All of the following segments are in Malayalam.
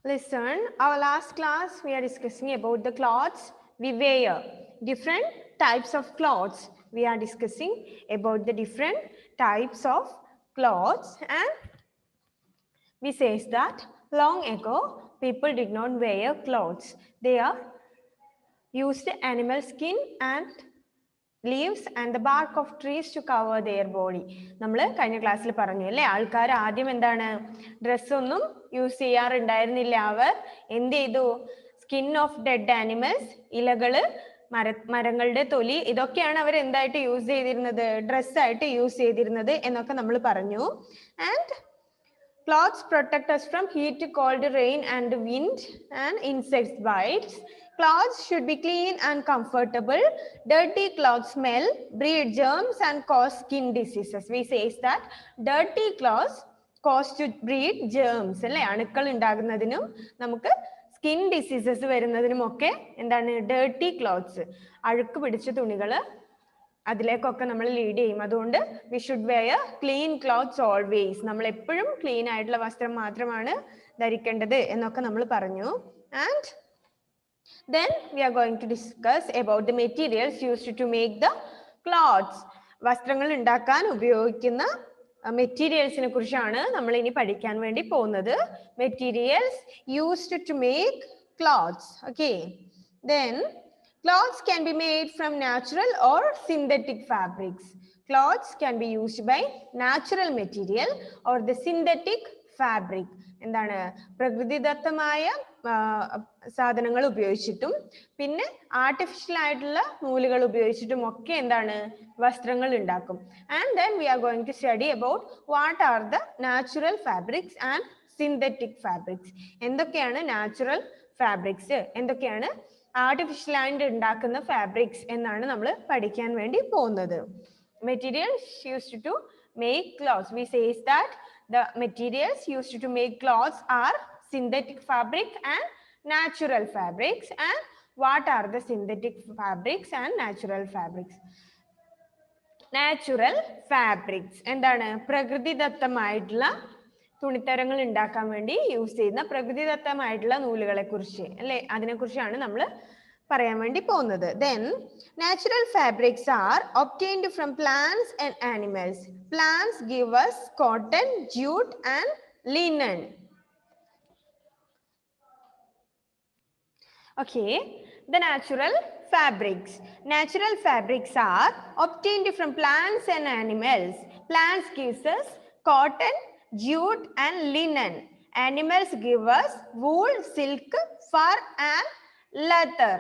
Listen, our last class we are discussing about the clothes we wear. Different types of clothes. We are discussing about the different types of clothes, and we says that long ago people did not wear clothes. They are used animal skin and leaves and the bark of trees to cover their body. നമ്മൾ കഴിഞ്ഞ ക്ലാസ്സിൽ പറഞ്ഞു അല്ലേ, ആൾക്കാർ ആദ്യം എന്താണ് ഡ്രസ് ഒന്നും യൂസ് ചെയ്യാറുണ്ടായിരുന്നില്ല. അവർ എന്ത് ചെയ്തു? സ്കിൻ ഓഫ് ഡെഡ് ആനിമൽസ്, ഇലകള്, മരങ്ങളുടെ തൊലി, ഇതൊക്കെയാണ് അവർ എന്തായിട്ട് യൂസ് ചെയ്തിരുന്നത്? ഡ്രസ്സായിട്ട് യൂസ് ചെയ്തിരുന്നത് എന്നൊക്കെ നമ്മൾ പറഞ്ഞു. And clothes protect us from heat, cold, rain and wind and insect bites. Clothes should be clean and comfortable. Dirty clothes smell, breed germs and cause skin diseases. We say that dirty clothes cause to breed germs. അല്ലേ, അണുക്കൾ ഉണ്ടാകുന്നതിനും നമുക്ക് സ്കിൻ ഡിസീസസ് വരുന്നതിനും ഒക്കെ എന്താണ് ഡേർട്ടി ക്ലോത്ത്സ്, അഴുക്ക് പിടിച്ച തുണികൾ അതിലേക്കൊക്കെ നമ്മൾ ലീഡ് ചെയ്യും. അതുകൊണ്ട് we should wear clean clothes always. നമ്മൾ എപ്പോഴും ക്ലീൻ ആയിട്ടുള്ള വസ്ത്രം മാത്രമാണ് ധരിക്കേണ്ടത് എന്നൊക്കെ നമ്മൾ പറഞ്ഞു. And then we are going to discuss about the materials used to make the clothes. വസ്ത്രങ്ങൾ ഉണ്ടാക്കാൻ ഉപയോഗിക്കുന്ന മെറ്റീരിയൽസിനെ കുറിച്ചാണ് നമ്മൾ ഇനി പഠിക്കാൻ വേണ്ടി പോകുന്നത്. Materials used to make clothes. Okay, then clothes can be made from natural or synthetic fabrics. Clothes can be used by natural material or the synthetic fabric. എന്താണ്? പ്രകൃതിദത്തമായ സാധനങ്ങൾ ഉപയോഗിച്ചിട്ടും പിന്നെ ആർട്ടിഫിഷ്യൽ ആയിട്ടുള്ള നൂലുകൾ ഉപയോഗിച്ചിട്ടും ഒക്കെ എന്താണ് വസ്ത്രങ്ങൾ ഉണ്ടാക്കും. And then we are going to study about what are the natural fabrics and synthetic fabrics. എന്തൊക്കെയാണ് നാച്ചുറൽ ഫാബ്രിക്സ്, എന്തൊക്കെയാണ് ആർട്ടിഫിഷ്യൽ ആയിട്ട് ഉണ്ടാക്കുന്ന ഫാബ്രിക്സ് എന്നാണ് നമ്മൾ പഠിക്കാൻ വേണ്ടി പോകുന്നത്. Materials used to make clothes. We say that the materials used to make clothes are synthetic fabric and natural fabrics. And what are the synthetic fabrics and natural fabrics? Natural fabrics എന്താണ്? പ്രകൃതിദത്തമായിട്ടുള്ള തുണിത്തരങ്ങൾ ഉണ്ടാക്കാൻ വേണ്ടി യൂസ് ചെയ്യുന്ന പ്രകൃതിദത്തമായിട്ടുള്ള നൂലുകളെ കുറിച്ച് അല്ലെ, അതിനെ കുറിച്ചാണ് നമ്മൾ പറയാൻ വേണ്ടി പോകുന്നത്. Then natural fabrics are obtained from plants and animals. Plants give us cotton, jute and linen. Okay, the natural fabrics. Natural fabrics are obtained from plants and animals. Plants gives us cotton, jute and linen. Animals give us wool, silk, fur and leather.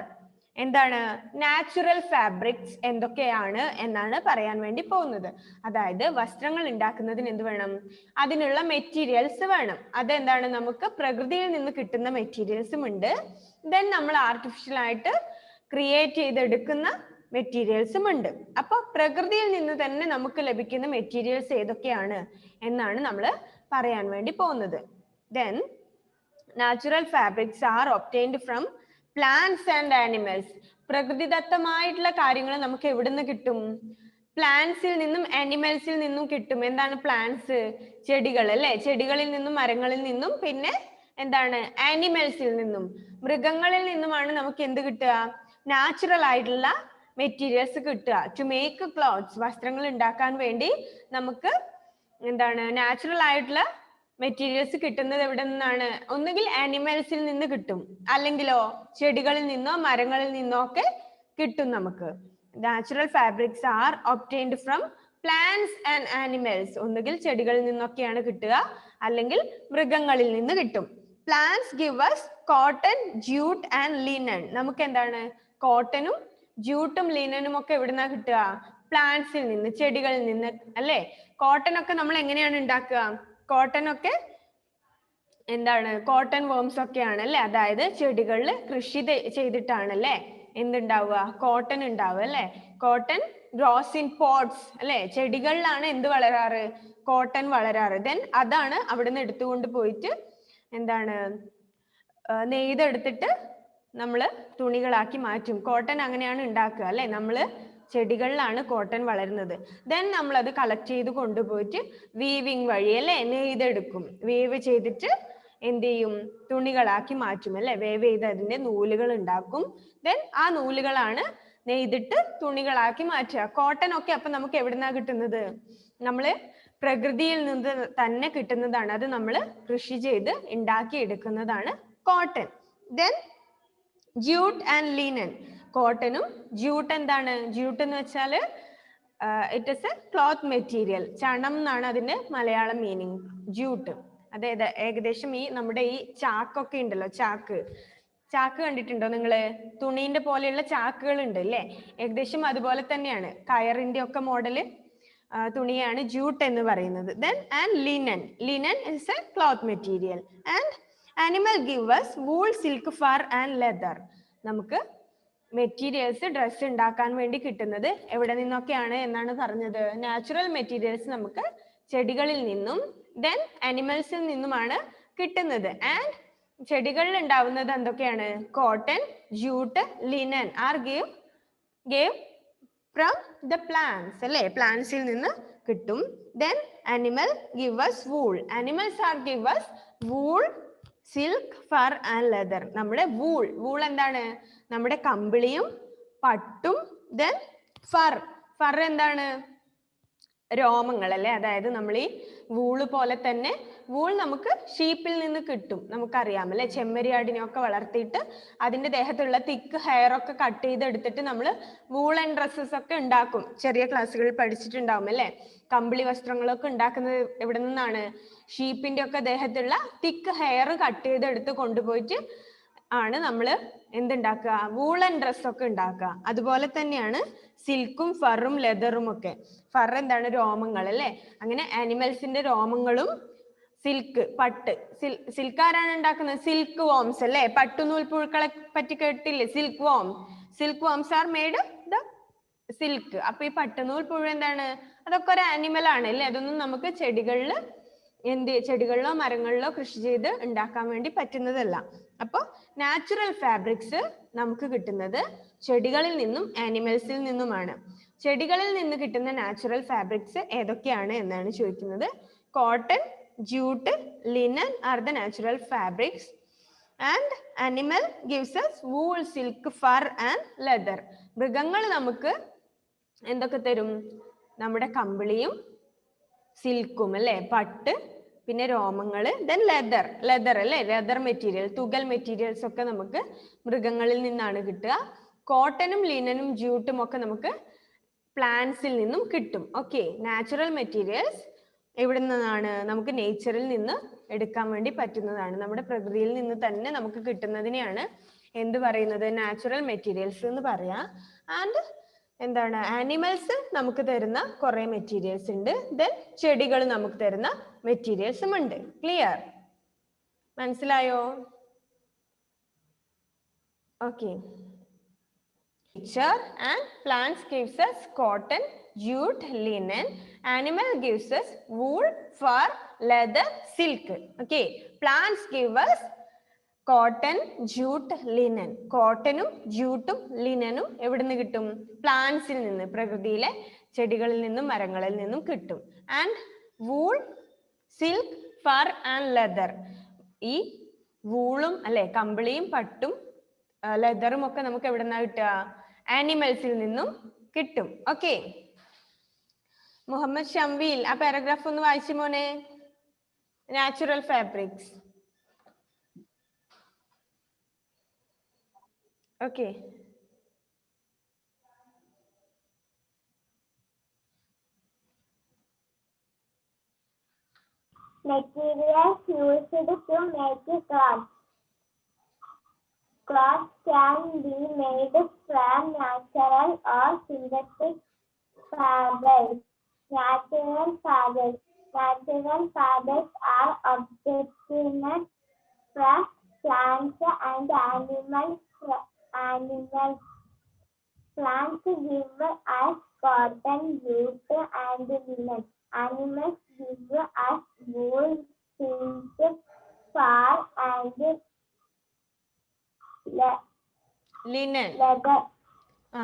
എന്താണ് നാച്ചുറൽ ഫാബ്രിക്സ് എന്തൊക്കെയാണ് എന്നാണ് പറയാൻ വേണ്ടി പോകുന്നത്. അതായത് വസ്ത്രങ്ങൾ ഉണ്ടാക്കുന്നതിന് എന്ത് വേണം? അതിനുള്ള മെറ്റീരിയൽസ് വേണം. അതെന്താണ്? നമുക്ക് പ്രകൃതിയിൽ നിന്ന് കിട്ടുന്ന മെറ്റീരിയൽസും ഉണ്ട്, ദെൻ നമ്മൾ ആർട്ടിഫിഷ്യൽ ആയിട്ട് ക്രിയേറ്റ് ചെയ്തെടുക്കുന്ന മെറ്റീരിയൽസും ഉണ്ട്. അപ്പൊ പ്രകൃതിയിൽ നിന്ന് തന്നെ നമുക്ക് ലഭിക്കുന്ന മെറ്റീരിയൽസ് ഏതൊക്കെയാണ് എന്നാണ് നമ്മൾ പറയാൻ വേണ്ടി പോകുന്നത്. Then natural fabrics are obtained from plants and animals. പ്രകൃതിദത്തമായിട്ടുള്ള കാര്യങ്ങൾ നമുക്ക് എവിടുന്ന് കിട്ടും? പ്ലാന്റ്സിൽ നിന്നും ആനിമൽസിൽ നിന്നും കിട്ടും. എന്താണ് പ്ലാന്റ്സ്? ചെടികൾ അല്ലെ, ചെടികളിൽ നിന്നും മരങ്ങളിൽ നിന്നും പിന്നെ എന്താണ് ആനിമൽസിൽ നിന്നും മൃഗങ്ങളിൽ നിന്നുമാണ് നമുക്ക് എന്ത് കിട്ടുക? നാച്ചുറൽ ആയിട്ടുള്ള മെറ്റീരിയൽസ് കിട്ടുക. ടു മേക്ക് ക്ലോത്ത്സ്, വസ്ത്രങ്ങൾ ഉണ്ടാക്കാൻ വേണ്ടി നമുക്ക് എന്താണ് നാച്ചുറൽ ആയിട്ടുള്ള മെറ്റീരിയൽസ് കിട്ടുന്നത് എവിടെ നിന്നാണ്? ഒന്നുകിൽ ആനിമൽസിൽ നിന്ന് കിട്ടും, അല്ലെങ്കിലോ ചെടികളിൽ നിന്നോ മരങ്ങളിൽ നിന്നോ ഒക്കെ കിട്ടും നമുക്ക്. Natural fabrics are obtained from plants and animals. ഒന്നുകിൽ ചെടികളിൽ നിന്നൊക്കെയാണ് കിട്ടുക, അല്ലെങ്കിൽ മൃഗങ്ങളിൽ നിന്ന് കിട്ടും. Plants give us cotton, jute and linen. നമുക്ക് എന്താണ് കോട്ടനും ജൂട്ടും ലിനനും ഒക്കെ എവിടുന്നാ കിട്ടുക? പ്ലാന്റ്സിൽ നിന്ന്, ചെടികളിൽ നിന്ന് അല്ലെ. കോട്ടൺ ഒക്കെ നമ്മൾ എങ്ങനെയാണ് ഉണ്ടാക്കുക? കോട്ടൺ ഒക്കെ എന്താണ് കോട്ടൺ വേംസ് ഒക്കെയാണ് അല്ലെ, അതായത് ചെടികളിൽ കൃഷി ചെയ്തിട്ടാണ് അല്ലെ എന്തുണ്ടാവുക? കോട്ടൺ ഉണ്ടാവുക അല്ലെ. കോട്ടൺ ഗ്രോസ് ഇൻ പോട്ട്സ് അല്ലെ, ചെടികളിലാണ് എന്ത് വളരാറ്? കോട്ടൺ വളരാറ്. ദെൻ അതാണ് അവിടുന്ന് എടുത്തുകൊണ്ട് പോയിട്ട് എന്താണ് നെയ്തെടുത്തിട്ട് നമ്മൾ തുണികളാക്കി മാറ്റും. കോട്ടൺ അങ്ങനെയാണ് ഉണ്ടാക്കുക അല്ലെ. നമ്മള് ചെടികളിലാണ് കോട്ടൺ വളരുന്നത്. ദെൻ നമ്മൾ അത് കളക്ട് ചെയ്ത് കൊണ്ടുപോയിട്ട് വീവിങ് വഴി അല്ലെ നെയ്തെടുക്കും. വീവ് ചെയ്തിട്ട് എന്ത് ചെയ്യും? തുണികളാക്കി മാറ്റും അല്ലെ. വേവ് ചെയ്ത് അതിന്റെ നൂലുകൾ ഉണ്ടാക്കും. ദെൻ ആ നൂലുകളാണ് നെയ്തിട്ട് തുണികളാക്കി മാറ്റുക. കോട്ടൺ ഒക്കെ അപ്പൊ നമുക്ക് എവിടുന്നാ കിട്ടുന്നത്? നമ്മള് പ്രകൃതിയിൽ നിന്ന് തന്നെ കിട്ടുന്നതാണ്. അത് നമ്മൾ കൃഷി ചെയ്ത് ഉണ്ടാക്കി എടുക്കുന്നതാണ് cotton. Then jute and linen. കോട്ടനും ജൂട്ട് എന്താണ്? ജൂട്ട് എന്ന് വെച്ചാൽ it is a cloth material. ചണം എന്നാണ് അതിന്റെ മലയാളം മീനിങ്. ജൂട്ട് അതായത് ഏകദേശം ഈ നമ്മുടെ ഈ ചാക്കൊക്കെ ഉണ്ടല്ലോ, ചാക്ക് കണ്ടിട്ടുണ്ടോ നിങ്ങള്? തുണീന്റെ പോലെയുള്ള ചാക്കുകൾ ഉണ്ട് അല്ലേ? ഏകദേശം അതുപോലെ തന്നെയാണ്. കയറിന്റെ ഒക്കെ മോഡല് തുണിയാണ് ജൂട്ട് എന്ന് പറയുന്നത്. Then and linen. Linen is a cloth material. And animal give us wool, silk, fur and leather. നമുക്ക് മെറ്റീരിയൽസ് ഡ്രസ്സ് ഉണ്ടാക്കാൻ വേണ്ടി കിട്ടുന്നത് എവിടെ നിന്നൊക്കെയാണ് എന്നാണ് പറഞ്ഞത്? നാച്ചുറൽ മെറ്റീരിയൽസ് നമുക്ക് ചെടികളിൽ നിന്നും ദെൻ അനിമൽസിൽ നിന്നുമാണ് കിട്ടുന്നത്. ആൻഡ് ചെടികളിൽ ഉണ്ടാവുന്നത് എന്തൊക്കെയാണ്? Cotton, jute, linen are gave from the plants അല്ലേ? പ്ലാന്റ്സിൽ നിന്ന് കിട്ടും. Then animal give us wool. Animals are give us wool, silk, fur and leather. നമ്മുടെ വൂൾ എന്താണ്? നമ്മുടെ കമ്പിളിയും പട്ടും. ദെൻ ഫർ എന്താണ്? രോമങ്ങൾ അല്ലെ. അതായത് നമ്മൾ ഈ വൂള് പോലെ തന്നെ വൂൾ നമുക്ക് ഷീപ്പിൽ നിന്ന് കിട്ടും. നമുക്കറിയാം അല്ലെ, ചെമ്മരിയാടിനെയൊക്കെ വളർത്തിയിട്ട് അതിന്റെ ദേഹത്തുള്ള തിക്ക് ഹെയർ ഒക്കെ കട്ട് ചെയ്തെടുത്തിട്ട് നമ്മൾ വൂളൻ ഡ്രസ്സസ് ഒക്കെ ഉണ്ടാക്കും. ചെറിയ ക്ലാസ്സുകളിൽ പഠിച്ചിട്ടുണ്ടാവും അല്ലെ. കമ്പിളി വസ്ത്രങ്ങളൊക്കെ ഉണ്ടാക്കുന്നത് എവിടെ നിന്നാണ്? ഷീപ്പിന്റെ ഒക്കെ ദേഹത്തുള്ള തിക്ക് ഹെയർ കട്ട് ചെയ്തെടുത്ത് കൊണ്ടുപോയിട്ട് ആണ് നമ്മൾ എന്തുണ്ടാക്കുക? വൂളൻ ഡ്രസ്സൊക്കെ ഉണ്ടാക്കുക. അതുപോലെ തന്നെയാണ് സിൽക്കും ഫറും ലെതറും ഒക്കെ. ഫർ എന്താണ്? രോമങ്ങൾ അല്ലെ. അങ്ങനെ ആനിമൽസിന്റെ രോമങ്ങളും സിൽക്ക്, പട്ട്. സിൽക്ക് ആരാണ് ഉണ്ടാക്കുന്നത്? സിൽക്ക് വോംസ് അല്ലെ. പട്ടുനൂൽ പുഴുക്കളെ പറ്റി കേട്ടില്ലേ? Silk worms are made the silk. അപ്പൊ ഈ പട്ടുനൂൽ പുഴു എന്താണ്? അതൊക്കെ ഒരു ആനിമൽ ആണ് അല്ലെ. അതൊന്നും നമുക്ക് ചെടികളിലോ മരങ്ങളിലോ കൃഷി ചെയ്ത് ഉണ്ടാക്കാൻ വേണ്ടി പറ്റുന്നതല്ല. അപ്പൊ നാച്ചുറൽ ഫാബ്രിക്സ് നമുക്ക് കിട്ടുന്നത് ചെടികളിൽ നിന്നും ആനിമൽസിൽ നിന്നുമാണ്. ചെടികളിൽ നിന്ന് കിട്ടുന്ന നാച്ചുറൽ ഫാബ്രിക്സ് ഏതൊക്കെയാണ് എന്നാണ് ചോദിക്കുന്നത്. Cotton, jute, linen R the natural fabrics. And animal gives us wool, silk, fur and leather. മൃഗങ്ങൾ നമുക്ക് എന്തൊക്കെ തരും? നമ്മുടെ കമ്പിളിയും സിൽക്കും അല്ലെ, പട്ട്, പിന്നെ രോമങ്ങള്, ദെൻ ലെതർ അല്ലെ, ലെതർ മെറ്റീരിയൽ, തുകൽ മെറ്റീരിയൽസ് ഒക്കെ നമുക്ക് മൃഗങ്ങളിൽ നിന്നാണ് കിട്ടുക. കോട്ടനും ലിനനും ജൂട്ടും ഒക്കെ നമുക്ക് പ്ലാന്റ്സിൽ നിന്നും കിട്ടും. ഓക്കെ, നാച്ചുറൽ മെറ്റീരിയൽസ് എവിടെ നിന്നാണ്? നമുക്ക് നേച്ചറിൽ നിന്ന് എടുക്കാൻ വേണ്ടി പറ്റുന്നതാണ്. നമ്മുടെ പ്രകൃതിയിൽ നിന്ന് തന്നെ നമുക്ക് കിട്ടുന്നതിനെയാണ് എന്ത് പറയുന്നത്? നാച്ചുറൽ മെറ്റീരിയൽസ് എന്ന് പറയാം. ആൻഡ് എന്താണ്? ആനിമൽസ് നമുക്ക് തരുന്ന കുറെ മെറ്റീരിയൽസ് ഉണ്ട്. ദെൻ ചെടികൾ നമുക്ക് തരുന്ന മെറ്റീരിയൽസും ഉണ്ട്. ക്ലിയർ? മനസ്സിലായോ? Okay. Nature and plants gives us cotton, jute, linen. Animal gives us wool, fur, leather, silk. Okay. Plants give us cotton, jute, linen. കോട്ടനും ജൂട്ടും ലിനനും എവിടെ നിന്ന് കിട്ടും? പ്ലാന്റ്സിൽ നിന്ന്, പ്രകൃതിയിലെ ചെടികളിൽ നിന്നും മരങ്ങളിൽ നിന്നും കിട്ടും. And wool, silk, fur and leather. ഈ വൂളും അല്ലെ, കമ്പിളിയും പട്ടും ലെതറും ഒക്കെ നമുക്ക് എവിടെ നിന്നാ കിട്ടുക? ആനിമൽസിൽ നിന്നും കിട്ടും. ഓക്കെ. മുഹമ്മദ് ഷംവീൽ ആ പാരഗ്രാഫ് ഒന്ന് വായിച്ചു മോനെ. Natural fabrics. Okay. Materials used to make cloth. Cloth can be made from natural or synthetic fabrics. Natural fabrics are obtained from plants and animals. Plants give us cotton, jute, and linen. Animals give us wool, silk, fur, and linen. Leather.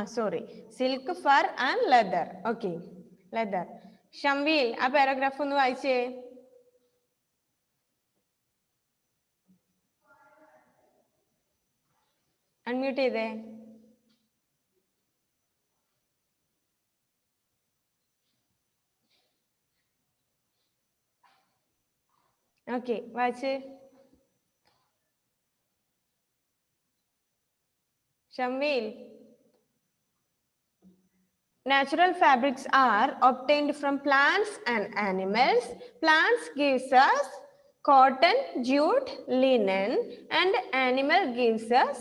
Sorry. Silk, fur and leather. Okay. Leather. Shamveel ആ പാരഗ്രാഫ് ഒന്ന് വായിച്ചേ. അൺമ്യൂട്ട് ചെയ്തേ. ഓക്കെ, വായിച്ച്. Shamveel. Natural fabrics are obtained from plants and animals. Plants gives us cotton, jute, linen, and animal gives us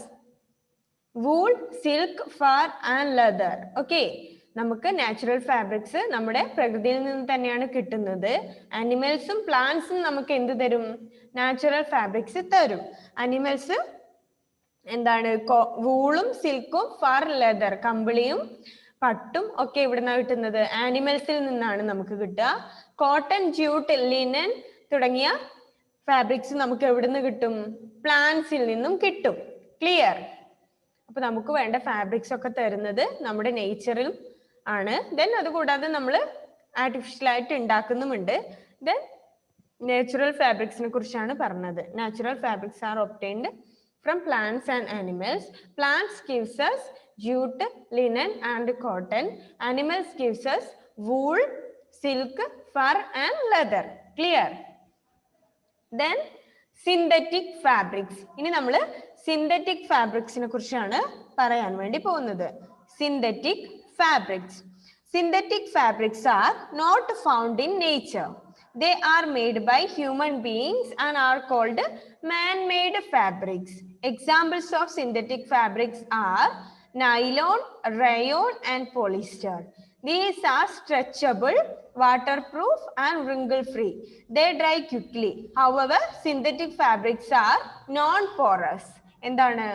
wool, silk, fur, and leather. Okay. നമുക്ക് നാച്ചുറൽ ഫാബ്രിക്സ് നമ്മുടെ പ്രകൃതിയിൽ നിന്ന് തന്നെയാണ് കിട്ടുന്നത്. അനിമൽസും പ്ലാന്റ്സും നമുക്ക് എന്ത് തരും? നാച്ചുറൽ ഫാബ്രിക്സ് തരും. അനിമൽസ് എന്താണ്? വൂളും സിൽക്കും ഫർ ലെതർ കമ്പിളിയും പട്ടും ഒക്കെ എവിടുന്നാണ് കിട്ടുന്നത്? ആനിമൽസിൽ നിന്നാണ് നമുക്ക് കിട്ടുക. കോട്ടൺ, ജ്യൂട്ട്, ലിനൻ തുടങ്ങിയ ഫാബ്രിക്സ് നമുക്ക് എവിടുന്ന് കിട്ടും? പ്ലാന്റ്സിൽ നിന്നും കിട്ടും. ക്ലിയർ? അപ്പൊ നമുക്ക് വേണ്ട ഫാബ്രിക്സ് ഒക്കെ തരുന്നത് നമ്മുടെ നേച്ചറിൽ ആണ്. ദെൻ അതുകൂടാതെ നമ്മൾ ആർട്ടിഫിഷ്യൽ ആയിട്ട് ഉണ്ടാക്കുന്നുമുണ്ട്. ദെൻ നാച്ചുറൽ ഫാബ്രിക്സിനെ കുറിച്ചാണ് പറഞ്ഞത്. Natural fabrics are obtained from plants and animals. Plants gives us jute, linen, and cotton. Animals gives us wool, silk, fur, and leather. Clear? Then synthetic fabrics. ഇനി നമ്മൾ synthetic fabricsനെ കുറിച്ചാണ് പറയാൻ വേണ്ടി പോകുന്നത്. Synthetic fabrics. Synthetic fabrics are not found in nature. They are made by human beings and are called man-made fabrics. Examples of synthetic fabrics are nylon, rayon, and polyester. These are stretchable, waterproof, and wrinkle-free. They dry quickly. However, synthetic fabrics are non-porous. എന്താണ്?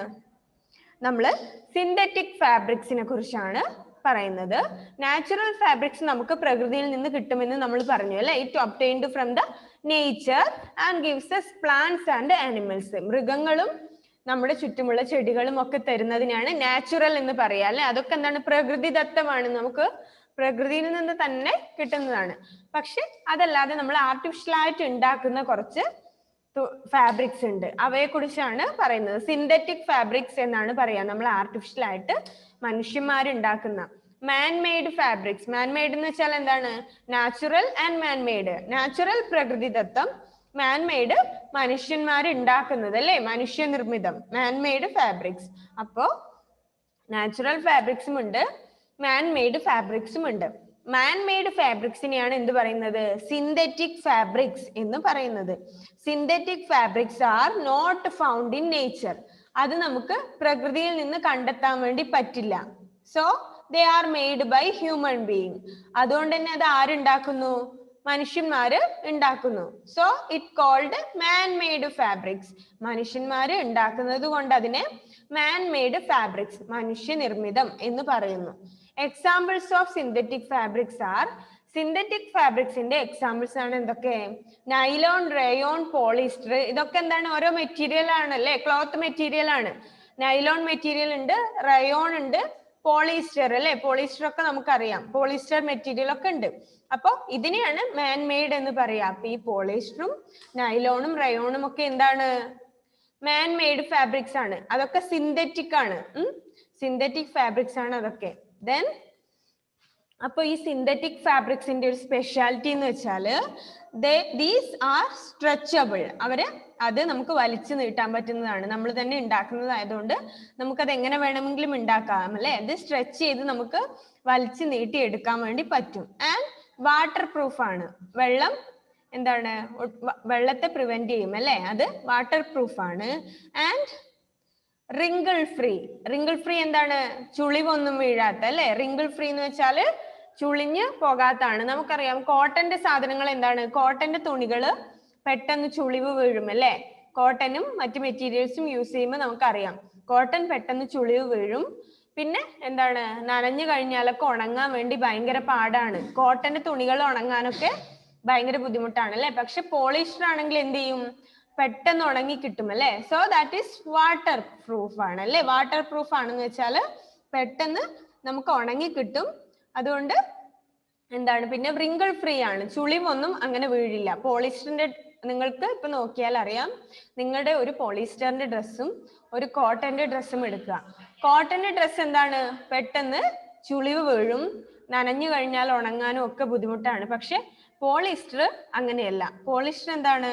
നമ്മൾ സിന്തറ്റിക് ഫാബ്രിക്സിനെ കുറിച്ചാണ് പറയുന്നത്. നാച്ചുറൽ ഫാബ്രിക്സ് നമുക്ക് പ്രകൃതിയിൽ നിന്ന് കിട്ടുമെന്ന് നമ്മൾ പറഞ്ഞു അല്ലെ. It obtained from the nature and gives us plants and animals. മൃഗങ്ങളും നമ്മുടെ ചുറ്റുമുള്ള ചെടികളും ഒക്കെ തരുന്നതിനാണ് നാച്ചുറൽ എന്ന് പറയാ അല്ലെ. അതൊക്കെ എന്താണ്? പ്രകൃതിദത്തമാണ്, നമുക്ക് പ്രകൃതിയിൽ നിന്ന് തന്നെ കിട്ടുന്നതാണ്. പക്ഷെ അതല്ലാതെ നമ്മൾ ആർട്ടിഫിഷ്യൽ ആയിട്ട് ഉണ്ടാക്കുന്ന കുറച്ച് ഫാബ്രിക്സ് ഉണ്ട്. അവയെ കുറിച്ചാണ് പറയുന്നത്. സിന്തറ്റിക് ഫാബ്രിക്സ് എന്നാണ് പറയാ. നമ്മൾ ആർട്ടിഫിഷ്യൽ ആയിട്ട് മനുഷ്യന്മാരുണ്ടാക്കുന്ന man made fabrics. Man made എന്ന് വെച്ചാൽ എന്താണ്? Natural and man made. Natural പ്രകൃതിദത്തം, മാൻ മെയ്ഡ് മനുഷ്യന്മാർ ഉണ്ടാക്കുന്നത് അല്ലെ, മനുഷ്യനിർമ്മിതം. Man made fabrics. അപ്പോ നാച്ചുറൽ ഫാബ്രിക്സും ഉണ്ട്, മാൻ മെയ്ഡ് ഫാബ്രിക്സും ഉണ്ട്. മാൻ മെയ്ഡ് ഫാബ്രിക്സിനെയാണ് എന്ത് പറയുന്നത്? സിന്തറ്റിക് ഫാബ്രിക്സ് എന്ന് പറയുന്നത്. Synthetic fabrics are not found in nature. അത് നമുക്ക് പ്രകൃതിയിൽ നിന്ന് കണ്ടെത്താൻ വേണ്ടി പറ്റില്ല. So they are made by human being. അതുകൊണ്ട് തന്നെ അത് ആരുണ്ടാക്കുന്നു? മനുഷ്യന്മാര് ഉണ്ടാക്കുന്നു. So it called man made fabrics. മനുഷ്യന്മാര് ഉണ്ടാക്കുന്നത് കൊണ്ട് അതിനെ മാൻ മെയ്ഡ് ഫാബ്രിക്സ്, മനുഷ്യനിർമ്മിതം എന്ന് പറയുന്നു. Examples of synthetic fabrics are. Synthetic ഫാബ്രിക്സിന്റെ എക്സാമ്പിൾസ് ആണ് എന്തൊക്കെ? Nylon, rayon, polyester. ഇതൊക്കെ എന്താണ്? ഓരോ മെറ്റീരിയൽ ആണല്ലേ, ക്ലോത്ത് മെറ്റീരിയൽ ആണ്. നൈലോൺ മെറ്റീരിയൽ ഉണ്ട്, റയോൺ ഉണ്ട്, പോളിസ്റ്റർ അല്ലെ. പോളിസ്റ്റർ ഒക്കെ നമുക്കറിയാം, പോളിസ്റ്റർ മെറ്റീരിയൽ ഒക്കെ ഉണ്ട്. അപ്പൊ ഇതിനെയാണ് മാൻ മെയ്ഡ് എന്ന് പറയാ. അപ്പൊ ഈ പോളിസ്റ്ററും നൈലോണും റയോണും ഒക്കെ എന്താണ്? മാൻ മെയ്ഡ് ഫാബ്രിക്സ് ആണ്. അതൊക്കെ സിന്തറ്റിക് ആണ്. സിന്തറ്റിക് ഫാബ്രിക്സ് ആണ് അതൊക്കെ. ദെൻ അപ്പൊ ഈ സിന്തറ്റിക് ഫാബ്രിക്സിന്റെ ഒരു സ്പെഷ്യാലിറ്റി എന്ന് വെച്ചാല് ദീസ് ആർ സ്ട്രെച്ചബിൾ. അത് നമുക്ക് വലിച്ചു നീട്ടാൻ പറ്റുന്നതാണ്. നമ്മൾ തന്നെ ഉണ്ടാക്കുന്നതായതുകൊണ്ട് നമുക്കത് എങ്ങനെ വേണമെങ്കിലും ഉണ്ടാക്കാം അല്ലെ. അത് സ്ട്രെച്ച് ചെയ്ത് നമുക്ക് വലിച്ചു നീട്ടി എടുക്കാൻ വേണ്ടി പറ്റും. ആൻഡ് വാട്ടർ പ്രൂഫ് ആണ്. വെള്ളം എന്താണ്? വെള്ളത്തെ പ്രിവെന്റ് ചെയ്യും അല്ലെ, അത് വാട്ടർ പ്രൂഫ് ആണ്. And wrinkle free. Wrinkle free എന്താണ്? ചുളിവൊന്നും വീഴാത്ത അല്ലെ. റിങ്കിൾ ഫ്രീ എന്ന് വെച്ചാല് ചുളിഞ്ഞ് പോകാത്താണ്. നമുക്കറിയാം കോട്ടന്റെ സാധനങ്ങൾ എന്താണ്? കോട്ടന്റെ തുണികള് പെട്ടെന്ന് ചുളിവ് വീഴും അല്ലെ. കോട്ടനും മറ്റു മെറ്റീരിയൽസും യൂസ് ചെയ്യുമ്പോൾ നമുക്കറിയാം കോട്ടൺ പെട്ടെന്ന് ചുളിവ് വീഴും. പിന്നെ എന്താണ്? നനഞ്ഞു കഴിഞ്ഞാലൊക്കെ ഉണങ്ങാൻ വേണ്ടി ഭയങ്കര പാടാണ്. കോട്ടന്റെ തുണികൾ ഉണങ്ങാനൊക്കെ ഭയങ്കര ബുദ്ധിമുട്ടാണ് അല്ലെ. പക്ഷെ പോളിസ്റ്റർ ആണെങ്കിൽ എന്ത് ചെയ്യും? പെട്ടെന്ന് ഉണങ്ങി കിട്ടും അല്ലെ. So that is water proof ആണ് അല്ലെ. വാട്ടർ പ്രൂഫ് ആണെന്ന് വെച്ചാല് പെട്ടെന്ന് നമുക്ക് ഉണങ്ങി കിട്ടും. അതുകൊണ്ട് എന്താണ്? പിന്നെ റിങ്കിൾ ഫ്രീ ആണ്, ചുളിവൊന്നും അങ്ങനെ വീഴില്ല. പോളിസ്റ്ററിന്റെ നിങ്ങൾക്ക് ഇപ്പൊ നോക്കിയാൽ അറിയാം, നിങ്ങളുടെ ഒരു പോളിസ്റ്ററിന്റെ ഡ്രസ്സും ഒരു കോട്ടന്റെ ഡ്രസ്സും എടുക്കുക. കോട്ടന്റെ ഡ്രസ്സ് എന്താണ്, പെട്ടെന്ന് ചുളിവ് വീഴും, നനഞ്ഞു കഴിഞ്ഞാൽ ഉണങ്ങാനും ഒക്കെ ബുദ്ധിമുട്ടാണ്. പക്ഷെ പോളിസ്റ്റർ അങ്ങനെയല്ല. പോളിസ്റ്റർ എന്താണ്,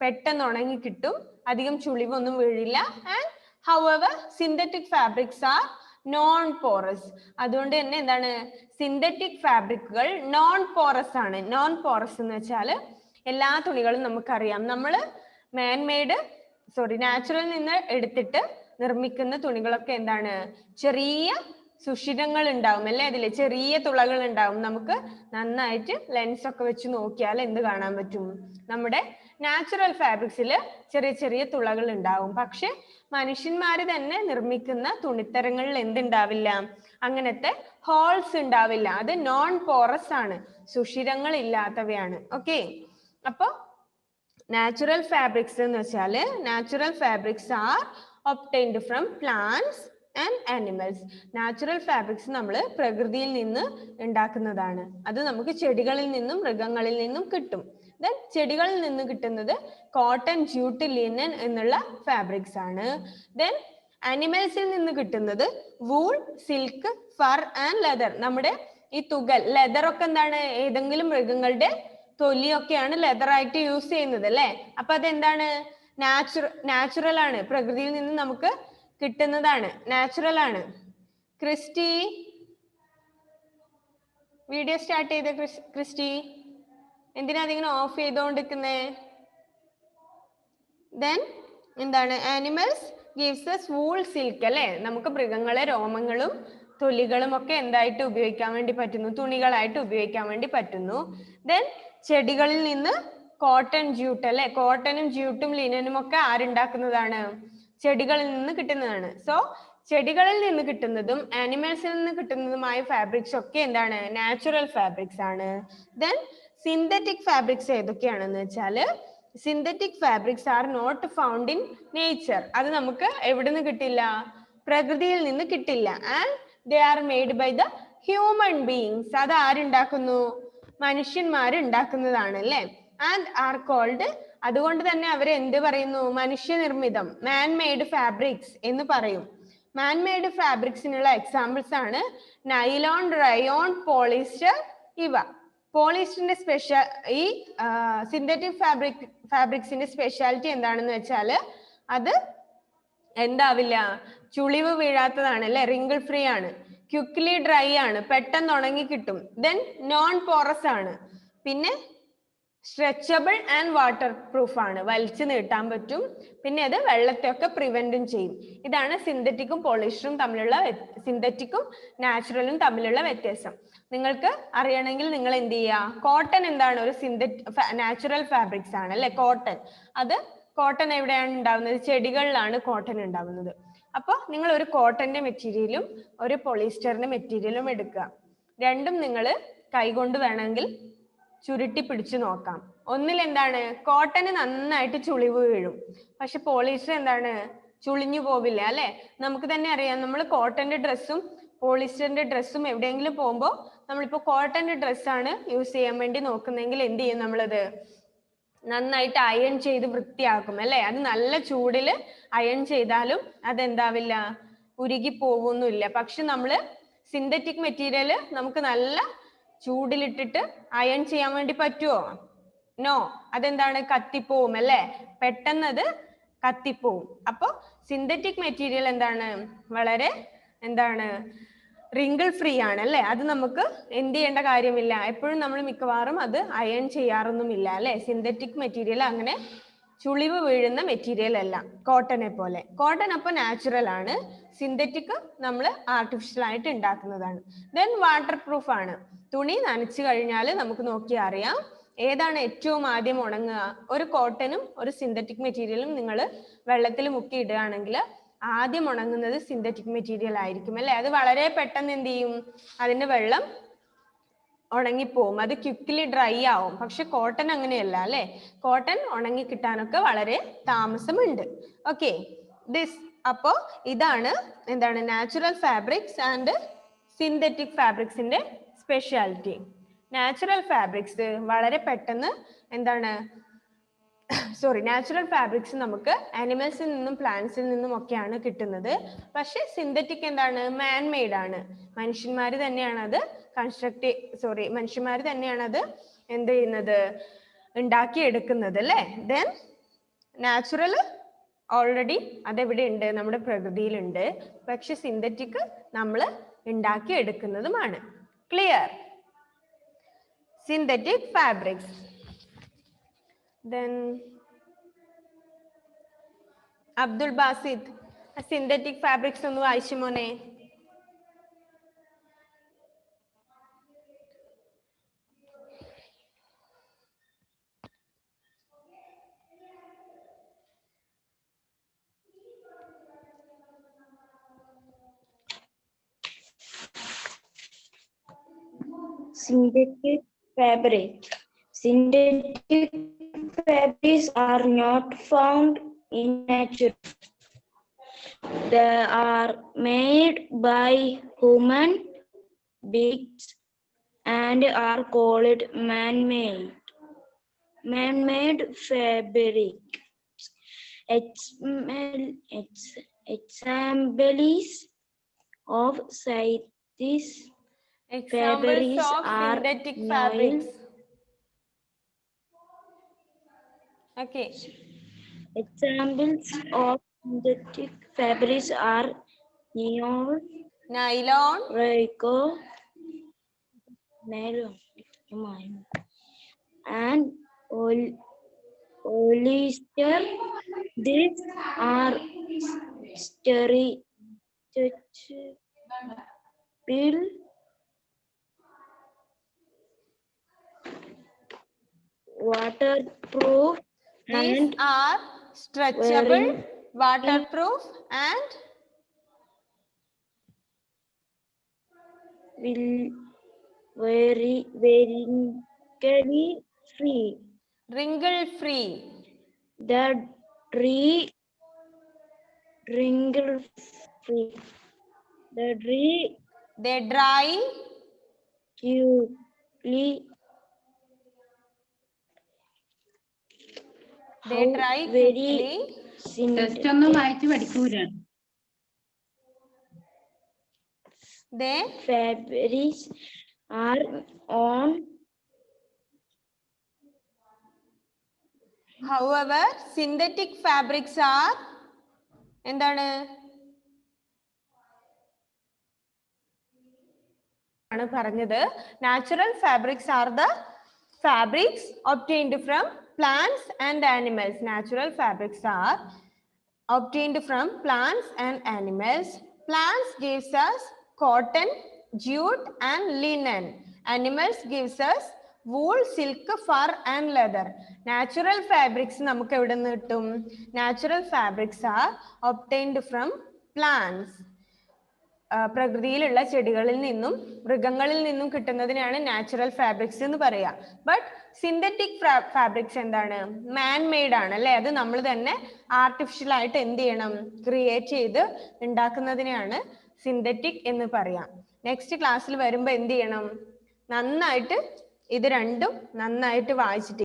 പെട്ടെന്ന് ഉണങ്ങി കിട്ടും, അധികം ചുളിവൊന്നും വീഴില്ല. And however synthetic fabrics are non porous. അതുകൊണ്ട് തന്നെ എന്താണ്, സിന്തറ്റിക് ഫാബ്രിക്കുകൾ നോൺ പോറസ് ആണ്. നോൺ പോറസ് എന്ന് വെച്ചാൽ എല്ലാ തുണികളും നമുക്കറിയാം, നമ്മൾ നാച്ചുറൽ നിന്ന് എടുത്തിട്ട് നിർമ്മിക്കുന്ന തുണികളൊക്കെ എന്താണ്, ചെറിയ സുഷിരങ്ങൾ ഉണ്ടാവും അല്ലെ, അതില് ചെറിയ തുളകൾ ഉണ്ടാവും. നമുക്ക് നന്നായിട്ട് ലെൻസ് ഒക്കെ വെച്ച് നോക്കിയാൽ എന്ത് കാണാൻ പറ്റും, നമ്മുടെ നാച്ചുറൽ ഫാബ്രിക്സിൽ ചെറിയ ചെറിയ തുളകൾ ഉണ്ടാവും. പക്ഷെ മനുഷ്യന്മാര് തന്നെ നിർമ്മിക്കുന്ന തുണിത്തരങ്ങളിൽ എന്തുണ്ടാവില്ല, അങ്ങനത്തെ ഹോൾസ് ഉണ്ടാവില്ല. അത് നോൺ പോറസ് ആണ്, സുഷിരങ്ങൾ ഇല്ലാത്തവയാണ്. ഓക്കെ, അപ്പൊ നാച്ചുറൽ ഫാബ്രിക്സ് എന്ന് വെച്ചാല്, natural fabrics are obtained from plants and animals. Natural fabrics നമ്മൾ പ്രകൃതിയിൽ നിന്ന് ഉണ്ടാക്കുന്നതാണ്. അത് നമുക്ക് ചെടികളിൽ നിന്നും മൃഗങ്ങളിൽ നിന്നും കിട്ടും. ദെൻ ചെടികളിൽ നിന്ന് കിട്ടുന്നത് കോട്ടൺ, ജൂട്ട്, ലിനൻ എന്നുള്ള ഫാബ്രിക്സ് ആണ്. ദെൻ ആനിമൽസിൽ നിന്ന് കിട്ടുന്നത് wool, silk, fur and leather. നമ്മുടെ ഈ തുകൽ, ലെതർ ഒക്കെ എന്താണ്, ഏതെങ്കിലും മൃഗങ്ങളുടെ തൊലിയൊക്കെയാണ് ലെതർ ആയിട്ട് യൂസ് ചെയ്യുന്നത് അല്ലെ. അപ്പൊ അതെന്താണ്, നാച്ചുറൽ ആണ്, പ്രകൃതിയിൽ നിന്ന് നമുക്ക് കിട്ടുന്നതാണ്, നാച്ചുറൽ ആണ്. ക്രിസ്റ്റി, വീഡിയോ സ്റ്റാർട്ട് ചെയ്ത ക്രിസ്റ്റി, എന്തിനാ അതിങ്ങനെ ഓഫ് ചെയ്തോണ്ടിരിക്കുന്നേ? ദെൻ എന്താണ്, animals gives us wool, silk അല്ലെ. നമുക്ക് മൃഗങ്ങളെ രോമങ്ങളും തൊലികളും ഒക്കെ എന്തായിട്ട് ഉപയോഗിക്കാൻ വേണ്ടി പറ്റുന്നു, തുണികളായിട്ട് ഉപയോഗിക്കാൻ വേണ്ടി പറ്റുന്നു. ദെൻ ചെടികളിൽ നിന്ന് കോട്ടൺ, ജൂട്ട് അല്ലെ. കോട്ടനും ജൂട്ടും ലിനനും ഒക്കെ ആരുണ്ടാക്കുന്നതാണ്, ചെടികളിൽ നിന്ന് കിട്ടുന്നതാണ്. സോ ചെടികളിൽ നിന്ന് കിട്ടുന്നതും ആനിമൽസിൽ നിന്ന് കിട്ടുന്നതുമായ ഫാബ്രിക്സ് ഒക്കെ എന്താണ്, നാച്ചുറൽ ഫാബ്രിക്സ് ആണ്. ദെൻ സിന്തറ്റിക് ഫാബ്രിക്സ് ഏതൊക്കെയാണെന്ന് വെച്ചാല്, synthetic fabrics are not found in nature. അത് നമുക്ക് എവിടെ നിന്ന് കിട്ടില്ല, പ്രകൃതിയിൽ നിന്ന് കിട്ടില്ല. And they are made by the human beings. അത് ആരുണ്ടാക്കുന്നു, മനുഷ്യന്മാർ ഉണ്ടാക്കുന്നതാണ് അല്ലെ. ആൻഡ് ആർ കോൾഡ്, അതുകൊണ്ട് തന്നെ അവരെ എന്ത് പറയുന്നു, മനുഷ്യനിർമ്മിതം, മാൻ മെയ്ഡ് ഫാബ്രിക്സ് എന്ന് പറയും. മാൻ മെയ്ഡ് ഫാബ്രിക്സിനുള്ള എക്സാമ്പിൾസ് ആണ് നൈലോൺ, റയോൺ, പോളിസ്റ്റർ ഇവ. പോളിസ്റ്ററിന്റെ ഈ സിന്തറ്റിക് ഫാബ്രിക്സിന്റെ സ്പെഷ്യാലിറ്റി എന്താണെന്ന് വെച്ചാൽ, അത് എന്താവില്ല, ചുളിവ് വീഴാത്തതാണ് അല്ലെ, റിങ്കിൾ ഫ്രീ ആണ്, ക്വിക്ലി ഡ്രൈ ആണ്, പെട്ടെന്ന് ഉണങ്ങി കിട്ടും. ദെൻ നോൺ പോറസ് ആണ്, പിന്നെ സ്ട്രെച്ചബിൾ ആൻഡ് വാട്ടർ പ്രൂഫ് ആണ്, വലിച്ചു നീട്ടാൻ പറ്റും, പിന്നെ അത് വെള്ളത്തെയൊക്കെ പ്രിവെന്റും ചെയ്യും. ഇതാണ് സിന്തറ്റിക്കും പോളിസ്റ്ററും തമ്മിലുള്ള, സിന്തറ്റിക്കും നാച്ചുറലും തമ്മിലുള്ള വ്യത്യാസം. നിങ്ങൾക്ക് അറിയണമെങ്കിൽ നിങ്ങൾ എന്ത് ചെയ്യുക, കോട്ടൺ എന്താണ്, ഒരു നാച്ചുറൽ ഫാബ്രിക്സ് ആണ് അല്ലെ. കോട്ടൺ എവിടെയാണ് ഉണ്ടാവുന്നത്, ചെടികളിലാണ് കോട്ടൺ ഉണ്ടാവുന്നത്. അപ്പൊ നിങ്ങൾ ഒരു കോട്ടന്റെ മെറ്റീരിയലും ഒരു പോളിസ്റ്ററിന്റെ മെറ്റീരിയലും എടുക്കുക. രണ്ടും നിങ്ങൾ കൈകൊണ്ട് വേണമെങ്കിൽ ചുരുട്ടി പിടിച്ചു നോക്കാം. ഒന്നിൽ എന്താണ്, കോട്ടന് നന്നായിട്ട് ചുളിവ് വീഴും, പക്ഷെ പോളിസ്റ്റർ എന്താണ്, ചുളിഞ്ഞു പോവില്ല അല്ലെ. നമുക്ക് തന്നെ അറിയാം, നമ്മൾ കോട്ടന്റെ ഡ്രസ്സും പോളിസ്റ്ററിന്റെ ഡ്രസ്സും എവിടെയെങ്കിലും പോകുമ്പോൾ നമ്മളിപ്പോ കോട്ടന്റെ ഡ്രസ്സാണ് യൂസ് ചെയ്യാൻ വേണ്ടി നോക്കുന്നെങ്കിൽ എന്ത് ചെയ്യും, നമ്മളത് നന്നായിട്ട് അയൺ ചെയ്ത് വൃത്തിയാക്കും അല്ലെ. അത് നല്ല ചൂടില് അയൺ ചെയ്താലും അതെന്താവില്ല, ഉരുകി പോകുന്നില്ല. പക്ഷെ നമ്മള് സിന്തറ്റിക് മെറ്റീരിയൽ നമുക്ക് നല്ല ചൂടിലിട്ടിട്ട് അയൺ ചെയ്യാൻ വേണ്ടി പറ്റുമോ? നോ. അതെന്താണ്, കത്തിപ്പോവും അല്ലെ, പെട്ടെന്ന് അത് കത്തിപ്പോവും. അപ്പൊ സിന്തറ്റിക് മെറ്റീരിയൽ എന്താണ്, വളരെ എന്താണ്, റിങ്കിൾ ഫ്രീ ആണ് അല്ലെ. അത് നമുക്ക് എന്ത് ചെയ്യേണ്ട കാര്യമില്ല, എപ്പോഴും നമ്മൾ മിക്കവാറും അത് അയൺ ചെയ്യാറൊന്നുമില്ല അല്ലെ. സിന്തറ്റിക് മെറ്റീരിയൽ അങ്ങനെ ചുളിവ് വീഴുന്ന മെറ്റീരിയൽ അല്ല കോട്ടനെ പോലെ. കോട്ടൺ അപ്പൊ നാച്ചുറൽ ആണ്, സിന്തറ്റിക് നമ്മൾ ആർട്ടിഫിഷ്യൽ ആയിട്ട് ഉണ്ടാക്കുന്നതാണ്. ദെൻ വാട്ടർ പ്രൂഫ് ആണ്. തുണി നനച്ചു കഴിഞ്ഞാൽ നമുക്ക് നോക്കിയാൽ അറിയാം ഏതാണ് ഏറ്റവും ആദ്യം ഉണങ്ങുക. ഒരു കോട്ടനും ഒരു സിന്തറ്റിക് മെറ്റീരിയലും നിങ്ങൾ വെള്ളത്തിൽ മുക്കി ഇടുകയാണെങ്കിൽ ആദ്യം ഉണങ്ങുന്നത് സിന്തറ്റിക് മെറ്റീരിയൽ ആയിരിക്കും അല്ലെ. അത് വളരെ പെട്ടെന്ന് എന്ത് ചെയ്യും, അതിന്റെ വെള്ളം ഉണങ്ങിപ്പോവും, അത് ക്വിക്ലി ഡ്രൈ ആവും. പക്ഷെ കോട്ടൺ അങ്ങനെയല്ല അല്ലെ, കോട്ടൺ ഉണങ്ങി കിട്ടാനൊക്കെ വളരെ താമസമുണ്ട്. ഓക്കെ, അപ്പോ ഇതാണ് എന്താണ്, നാച്ചുറൽ ഫാബ്രിക്സ് ആൻഡ് സിന്തറ്റിക് ഫാബ്രിക്സിന്റെ സ്പെഷ്യാലിറ്റി. നാച്ചുറൽ ഫാബ്രിക്സ് വളരെ പെട്ടെന്ന് എന്താണ്, സോറി, നാച്ചുറൽ ഫാബ്രിക്സ് നമുക്ക് ആനിമൽസിൽ നിന്നും പ്ലാന്റ്സിൽ നിന്നും ഒക്കെയാണ് കിട്ടുന്നത്. പക്ഷെ സിന്തറ്റിക് എന്താണ്? മാൻ മെയ്ഡ് ആണ്. മനുഷ്യന്മാർ തന്നെയാണ് അത് മനുഷ്യന്മാർ തന്നെയാണ് അത് എന്ത് ചെയ്യുന്നത്? ഉണ്ടാക്കിയെടുക്കുന്നത് അല്ലേ. ദെൻ നാച്ചുറൽ ഓൾറെഡി അതെവിടെ ഉണ്ട്? നമ്മുടെ പ്രകൃതിയിലുണ്ട്. പക്ഷെ സിന്തറ്റിക് നമ്മൾ ഉണ്ടാക്കി എടുക്കുന്നതുമാണ്. Clear? Synthetic fabrics. Then Abdul Basit, synthetic fabrics ഒന്ന് വായിച്ചു മോനെ. Synthetic fabric. Synthetic fabrics are not found in nature. They are made by human beings and are called man-made. Man-made fabric. Examples of these Examples fabrics of are synthetic nylon. fabrics. Okay. Examples of synthetic fabrics are nylon, Nylon, and polyester. These are stretchable, waterproof, these and are stretchable, waterproof and very free. wrinkle free. The tree wrinkle free. The tree They dry quickly. They dry very quickly. Test ഒന്നും വായിച്ച് പഠിക്കൂല. They Fabrics are on. however synthetic fabrics are എന്താണ്? ആണ് പറഞ്ഞത്. Natural fabrics are the fabrics obtained from plants and animals. Natural fabrics are obtained from plants and animals. Plants gives us cotton, jute and linen. Animals gives us wool, silk, fur and leather. Natural fabrics നമുക്ക് എവിടെ നിന്ന് കിട്ടും? Natural fabrics are obtained from plants. പ്രകൃതിയിലുള്ള ചെടികളിൽ നിന്നും മൃഗങ്ങളിൽ നിന്നും കിട്ടുന്നതിനാണ് നാച്ചുറൽ ഫാബ്രിക്സ് എന്ന് പറയാ. ബട്ട് സിന്തറ്റിക് ഫാബ്രിക്സ് എന്താണ്? മാൻ മെയ്ഡ് ആണ് അല്ലെ. അത് നമ്മൾ തന്നെ ആർട്ടിഫിഷ്യൽ ആയിട്ട് എന്ത് ചെയ്യണം? ക്രിയേറ്റ് ചെയ്ത് ഉണ്ടാക്കുന്നതിനെയാണ് സിന്തറ്റിക് എന്ന് പറയാം. നെക്സ്റ്റ് ക്ലാസ്സിൽ വരുമ്പോൾ എന്ത് ചെയ്യണം? നന്നായിട്ട് ഇത് രണ്ടും നന്നായിട്ട് വായിച്ചിട്ട്